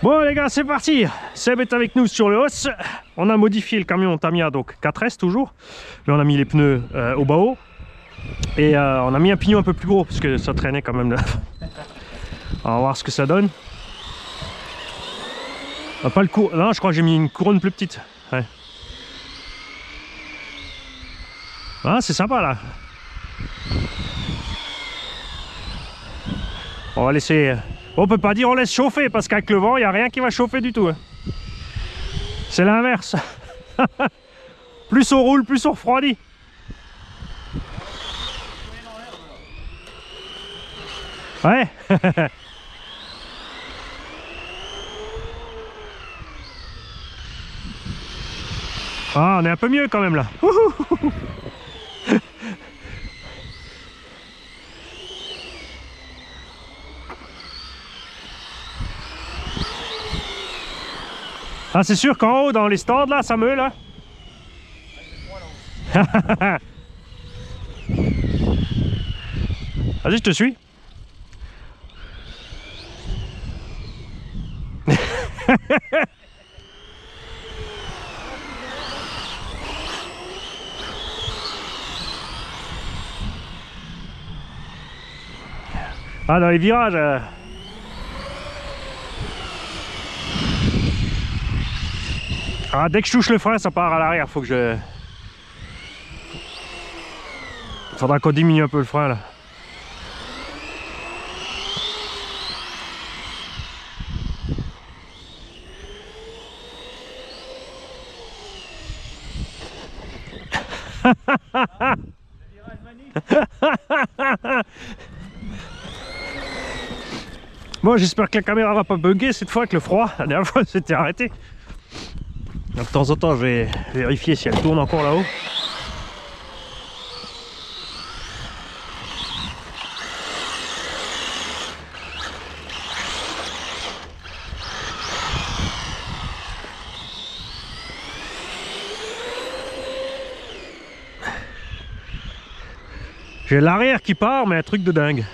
Bon les gars, c'est parti. Seb est avec nous sur le hausse. On a modifié le camion Tamiya, donc 4S toujours. Mais on a mis les pneus au bas haut. Et on a mis un pignon un peu plus gros, parce que ça traînait quand même là. On va voir ce que ça donne. Pas le cours. Non, je crois que j'ai mis une couronne plus petite. Ouais. Ah, c'est sympa là. On va laisser... On peut pas dire on laisse chauffer, parce qu'avec le vent, il n'y a rien qui va chauffer du tout. C'est l'inverse. Plus on roule, plus on refroidit. Ouais. Ah, on est un peu mieux quand même là. Ah, c'est sûr qu'en haut, dans les stands, là, ça meut, là. Vas-y, je te suis. Ah, dans les virages... Ah, dès que je touche le frein, ça part à l'arrière. Faut que je... Faudra qu'on diminue un peu le frein là. Bon, j'espère que la caméra va pas bugger cette fois avec le froid. La dernière fois, c'était arrêté. De temps en temps, je vais vérifier si elle tourne encore là-haut. J'ai l'arrière qui part, mais un truc de dingue.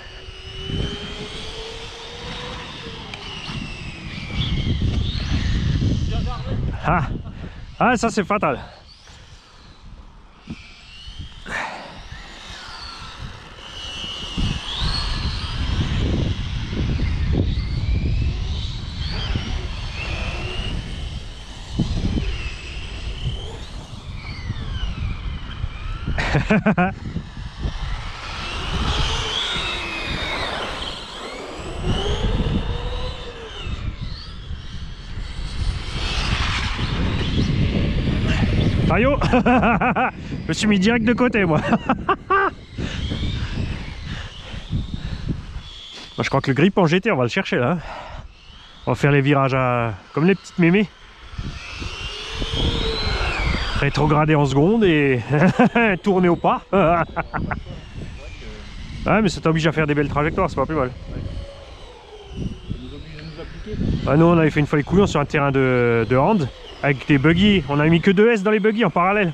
Ah, ah ça c'est fatal. Aïe oh. Je me suis mis direct de côté moi. Je crois que le grip en GT on va le chercher là. On va faire les virages comme les petites mémés. Rétrograder en seconde et tourner au pas. Ouais mais ça t'oblige à faire des belles trajectoires, c'est pas plus mal. Ah, nous on avait fait une fois les couillons sur un terrain de hand. Avec des buggy, on a mis que 2 S dans les buggy en parallèle.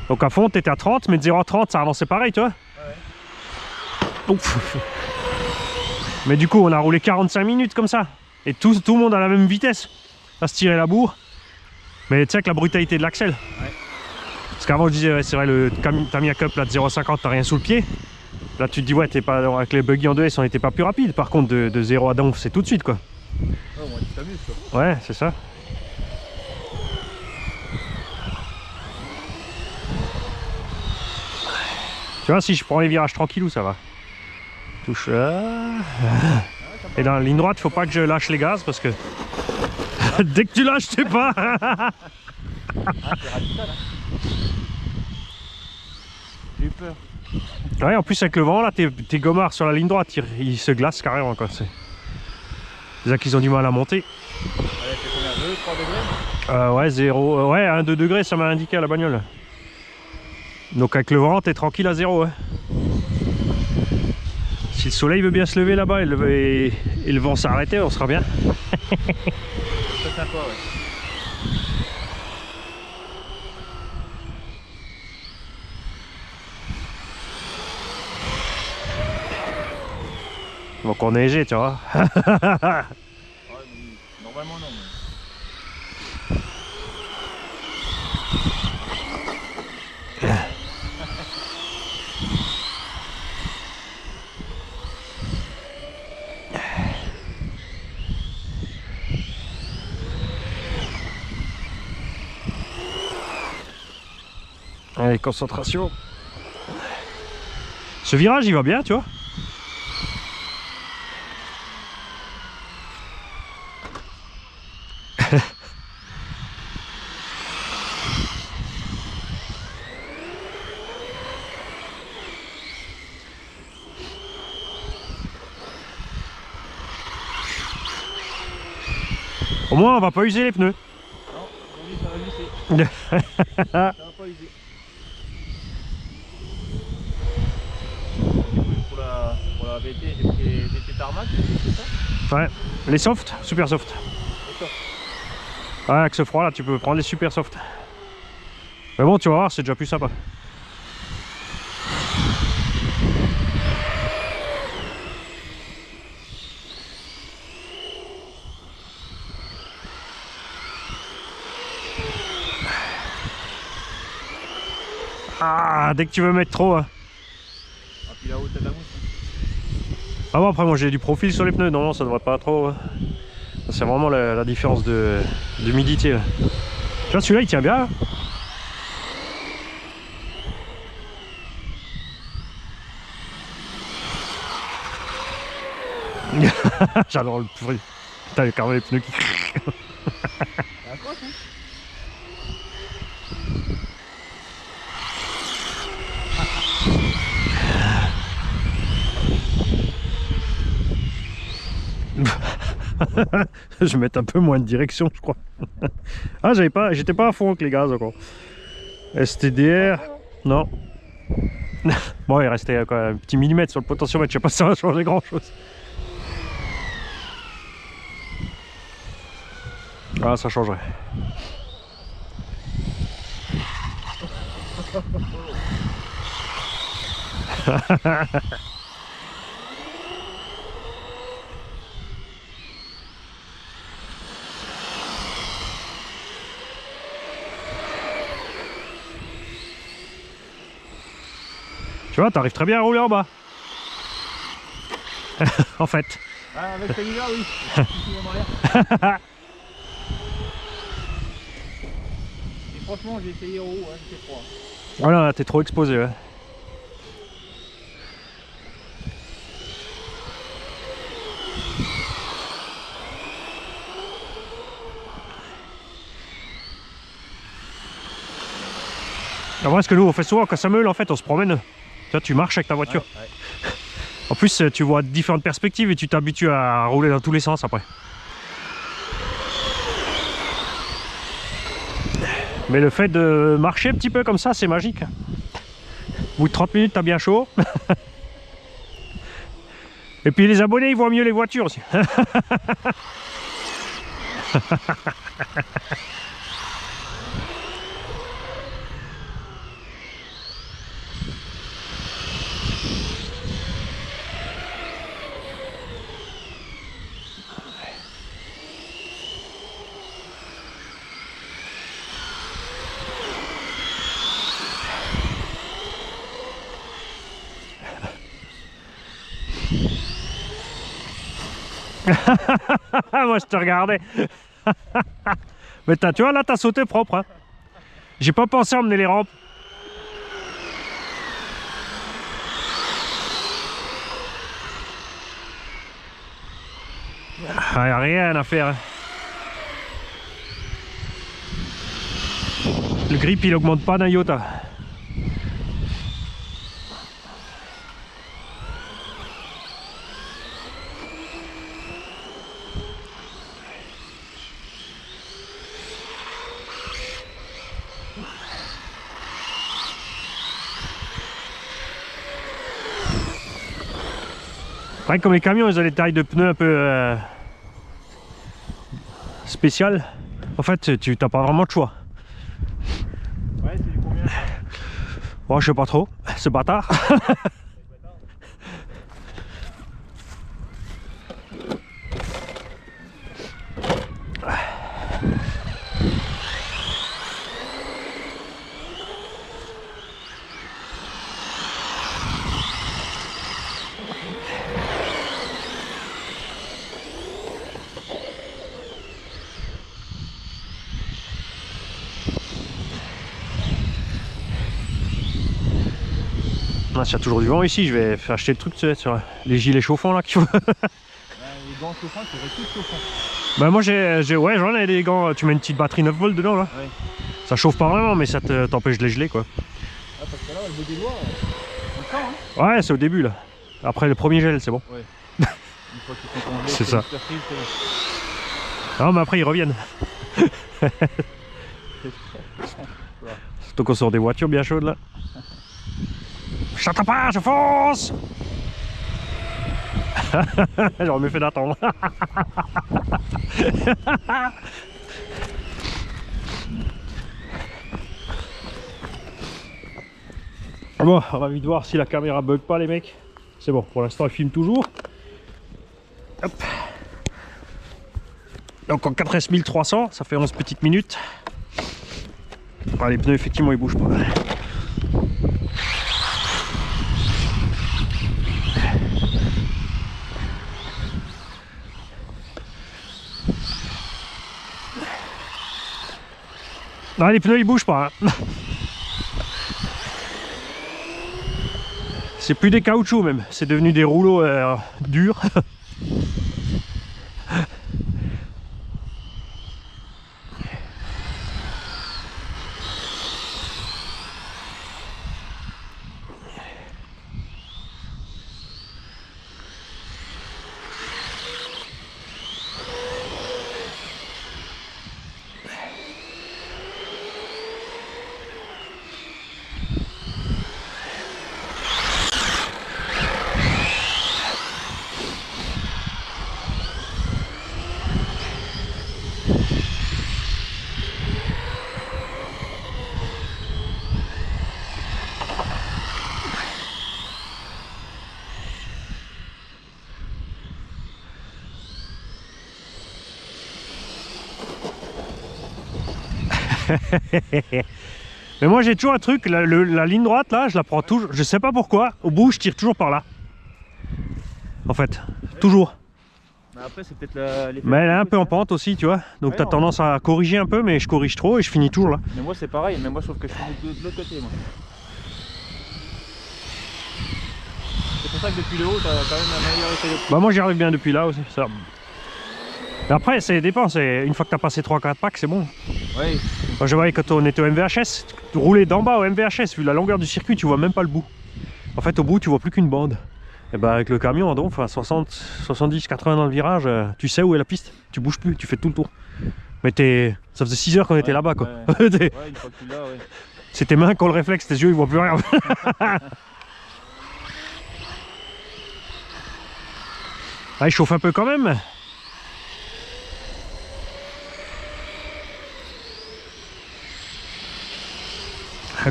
Donc à fond, t'étais à 30, mais de 0 à 30, ça avançait pareil, tu vois. Ouais. Ouf. Mais du coup, on a roulé 45 minutes comme ça. Et tout le monde à la même vitesse. À se tirer la bourre. Mais tu sais, avec la brutalité de l'axel. Ouais. Parce qu'avant, je disais, ouais, c'est vrai, le Tamiya Cup là, de 0,50, t'as rien sous le pied. Là, tu te dis, ouais, t'es pas, avec les buggy en 2 S, on n'était pas plus rapide. Par contre, de 0 à donf, c'est tout de suite, quoi. Oh, moi, tu t'amuses, quoi. Ouais, c'est ça. Tu vois, si je prends les virages tranquillou, ça va. Touche là. Et dans la ligne droite, faut pas que je lâche les gaz parce que dès que tu lâches, t'es pas. Ah, c'est radical, hein. J'ai eu peur. Ouais, en plus avec le vent là, tes gommards sur la ligne droite, ils se glacent carrément quoi. C'est déjà qu'ils ont du mal à monter. Ouais, c'est combien, 2, 3 degrés? Ouais, 0. Ouais, 1-2 degrés, ça m'a indiqué à la bagnole. Donc avec le vent, t'es tranquille à 0. Ouais. Si le soleil veut bien se lever là-bas et le vent s'arrêter, on sera bien. C'est sympa, ouais. Donc on neigeait, tu vois. Ouais, Allez, concentration. Ce virage, il va bien, tu vois. Au moins, on va pas user les pneus. Non, aujourd'hui ça va glisser. Ça va pas user. Pour la VT, j'ai pris les VT tarmac, c'est ça? Ouais, les soft, super soft. Ouais, avec ce froid là, tu peux prendre les super soft. Mais bon, tu vas voir, c'est déjà plus sympa. Ah, dès que tu veux mettre trop. Hein. Ah, puis là-haut, t'as de la mousse. Ah bon, après moi j'ai du profil sur les pneus, non, ça devrait pas trop. C'est vraiment la différence d'humidité. Tu vois, celui-là il tient bien. J'adore le bruit. Putain, il y a carrément les pneus qui. La coque, hein. Je vais mettre un peu moins de direction, je crois. Ah, j'étais pas à fond avec les gaz encore. STDR, non. Bon, il restait quoi, un petit millimètre sur le potentiomètre, je sais pas si ça va changer grand chose. Ah, ça changerait. Tu vois, t'arrives très bien à rouler en bas. En fait. Ah, avec celui-là, oui. Dans l'air. Et franchement, j'ai essayé en haut, hein, c'est froid. Voilà, là, t'es trop exposé. Ouais. Après, ce que nous on fait souvent quand ça meule, en fait, on se promène. Tu vois, tu marches avec ta voiture. Ouais, ouais. En plus, tu vois différentes perspectives et tu t'habitues à rouler dans tous les sens après. Mais le fait de marcher un petit peu comme ça, c'est magique. Au bout de 30 minutes, t'as bien chaud. Et puis les abonnés, ils voient mieux les voitures aussi. Moi je te regardais. Mais tu vois là t'as sauté propre. Hein. J'ai pas pensé à emmener les rampes. Ah, y a rien à faire. Hein. Le grip il augmente pas d'un iota. Après, comme les camions ils ont des tailles de pneus un peu spéciales, en fait tu n'as pas vraiment de choix. Ouais, c'est du combien ça? Bon, je sais pas trop, ce bâtard. Ah, s'il y a toujours du vent ici, je vais faire acheter le truc, tu sais, sur les gilets chauffants là qu'il faut. Les gants chauffants, c'est vrai, tout chauffant. Bah moi ouais, j'en ai des gants, tu mets une petite batterie 9 volts dedans là. Ouais. Ça chauffe pas vraiment, mais ça t'empêche de les geler quoi. Ah, parce que là, le bout des doigts, on le sent, hein. Ouais, c'est au début là. Après le premier gel, c'est bon. Ouais. Une fois qu'ils sont congelés, C'est ça. super frit, Non, mais après ils reviennent. Surtout qu'on sort des voitures bien chaudes là. J'attends pas, je fonce. J'aurais mieux fait d'attendre. Bon, on va vite voir si la caméra bug pas les mecs. C'est bon, pour l'instant elle filme toujours. Hop. Donc en 4S 1300, ça fait 11 petites minutes. Ah, les pneus effectivement ils bougent pas. Non, les pneus ils bougent pas. Hein. C'est plus des caoutchoucs même, c'est devenu des rouleaux durs. Mais moi j'ai toujours un truc, la ligne droite là, je la prends toujours, je sais pas pourquoi, au bout je tire toujours par là. En fait, toujours. Mais après, c'est peut-être l'effet. Mais elle est un peu en pente aussi, tu vois. Donc Ouais, t'as non. tendance à corriger un peu, mais je corrige trop et je finis toujours là. Mais moi, c'est pareil, mais moi, je trouve que je suis de l'autre côté, moi. C'est pour ça que depuis le haut, t'as quand même un meilleur effet de. Bah moi j'y arrive bien depuis là aussi, ça. Mais après ça dépend, une fois que t'as passé 3-4 packs c'est bon. Ouais. Moi je voyais quand on était au MVHS, rouler d'en bas au MVHS, vu la longueur du circuit tu vois même pas le bout. En fait au bout tu vois plus qu'une bande. Et bah avec le camion donc, enfin 60, 70, 80 dans le virage, tu sais où est la piste, tu bouges plus, tu fais tout le tour. Mais ça faisait 6 heures qu'on était là-bas quoi. Ouais, une fois que tu l'as, ouais. C'est tes mains qui ont le réflexe, tes yeux ils voient plus rien. Ah, il chauffe un peu quand même.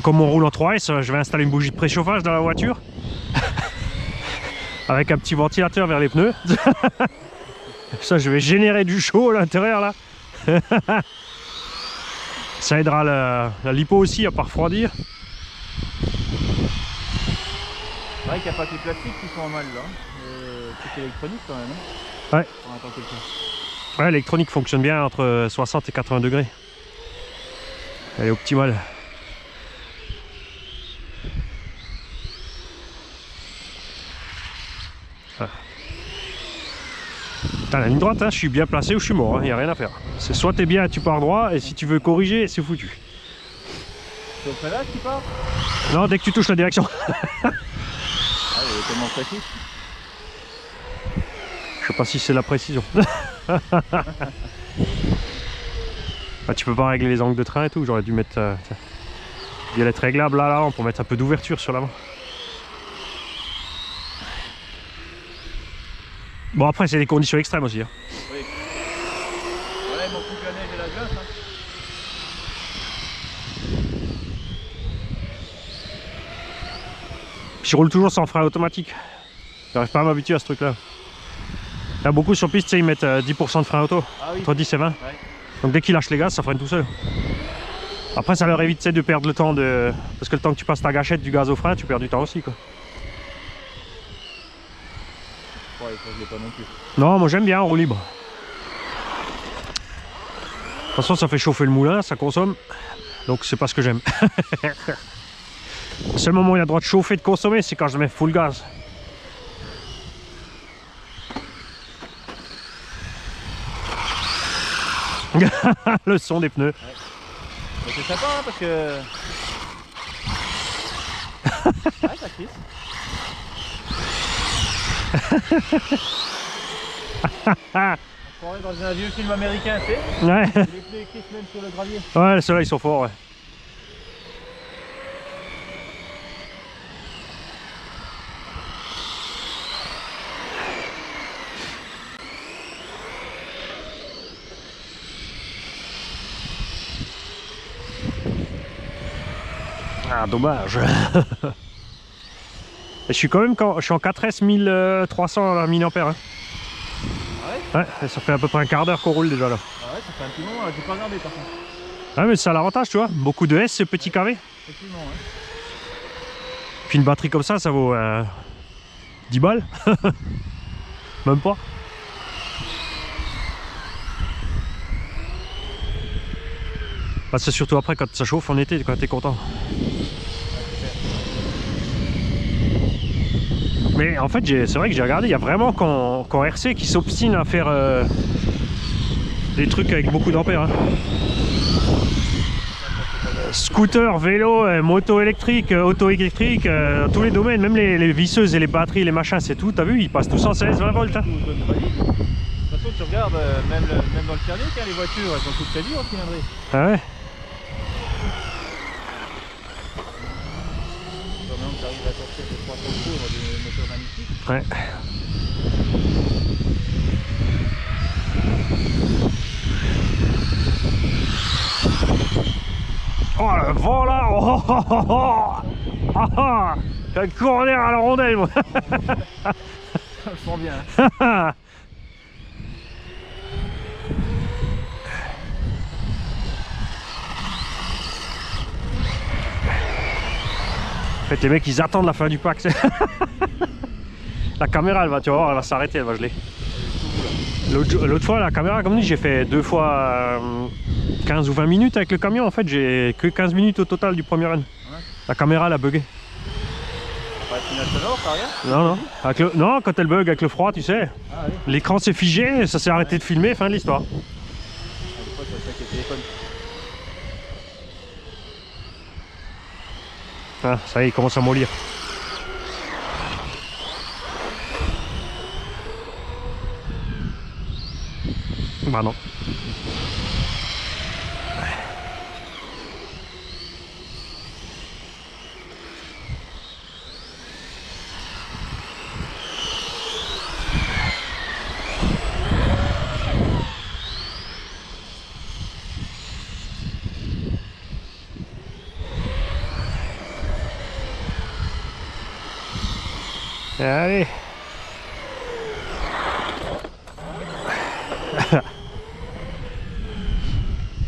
Comme on roule en 3S, je vais installer une bougie de préchauffage dans la voiture. Avec un petit ventilateur vers les pneus. Ça, je vais générer du chaud à l'intérieur là. Ça aidera la lipo aussi à pas refroidir. C'est vrai qu'il n'y a pas que les plastiques qui sont mal là. C'est électronique quand même. Hein. Ouais. Ouais, l'électronique fonctionne bien entre 60 et 80 degrés. Elle est optimale. Voilà. Putain, la ligne droite, hein, je suis bien placé ou je suis mort, il n'y a rien à faire. C'est soit t'es bien, tu pars droit, et si tu veux corriger, c'est foutu. C'est au freinage qui part? Non, dès que tu touches la direction. Ah, il est tellement précis. Je sais pas si c'est la précision. Bah, tu peux pas régler les angles de train et tout, j'aurais dû mettre... il y a être réglable là, pour mettre un peu d'ouverture sur l'avant. Bon après c'est des conditions extrêmes aussi. Hein. Oui. Voilà, ils m'ont foutu la neige et la glace. Hein. Je roule toujours sans frein automatique. J'arrive pas à m'habituer à ce truc là. Il y a beaucoup sur piste, ils mettent 10% de frein auto, Ah oui. entre 10 et 20. Ouais. Donc dès qu'ils lâchent les gaz, ça freine tout seul. Après ça leur évite de perdre le temps de... Parce que le temps que tu passes ta gâchette du gaz au frein, tu perds du temps aussi quoi. Ouais, ça je l'ai pas non plus. Non, moi j'aime bien en roue libre. De toute façon ça fait chauffer le moulin, ça consomme. Donc c'est pas ce que j'aime. Le seul moment où il a le droit de chauffer, de consommer, c'est quand je mets full gaz. Le son des pneus. Mais c'est sympa hein, parce que... Ouais, ça crisse. On croirait dans un vieux film américain, tu sais. Ouais. Les pneus crissent même sur le gravier. Ouais, ceux-là ils sont forts, ouais. Ah, dommage. Je suis quand même je suis en 4S 1300 mAh. Hein. Ah ouais? Ouais, ça fait à peu près un quart d'heure qu'on roule déjà là. Ah ouais, ça fait un petit moment, j'ai pas regardé par contre. Ouais, mais c'est à l'avantage, tu vois. Beaucoup de S, ce petit KV. Effectivement, ouais. Puis une batterie comme ça vaut 10 balles. Même pas. Bah, c'est surtout après quand ça chauffe en été, quand t'es content. Mais en fait, c'est vrai que j'ai regardé, il y a vraiment qu'en RC qui s'obstine à faire des trucs avec beaucoup d'ampères. Hein. Scooter, vélo, moto électrique, auto électrique, dans tous les domaines, même les visseuses et les batteries, les machins, c'est tout. T'as vu, ils passent tous en 16-20 volts. Hein. De toute façon, tu regardes, même dans le thermique, hein, les voitures, elles sont toutes très dures en cylindrée. Ah ouais. Maintenant, tu arrives à sortir de 300 tours des moteurs magnétiques. Ouais. Oh le vent là. Oh, oh, oh, oh. Ah, ah. J'ai un corner à la rondelle moi. Je sens bien. Hein. En fait les mecs ils attendent la fin du pack. La caméra elle va, tu vas voir, elle va s'arrêter, elle va geler. L'autre fois la caméra, comme dit, j'ai fait 2 fois 15 ou 20 minutes avec le camion. En fait j'ai que 15 minutes au total du premier run. Ouais. La caméra elle a bugué. Ouais, signal sonore, ça rien? Non, non. Non, quand elle bug avec le froid, tu sais. Ah, oui. L'écran s'est figé, ça s'est arrêté de filmer, fin de l'histoire. Ah, des fois, ça avec les téléphones. Ah, ça y est, il commence à mollir. Bah non. Allez.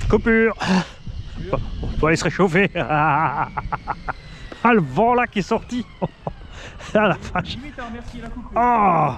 Coupure. On peut aller se réchauffer. Ah, le vent là qui est sorti. Ah la vache. Limite à remercier la coupure. Oh.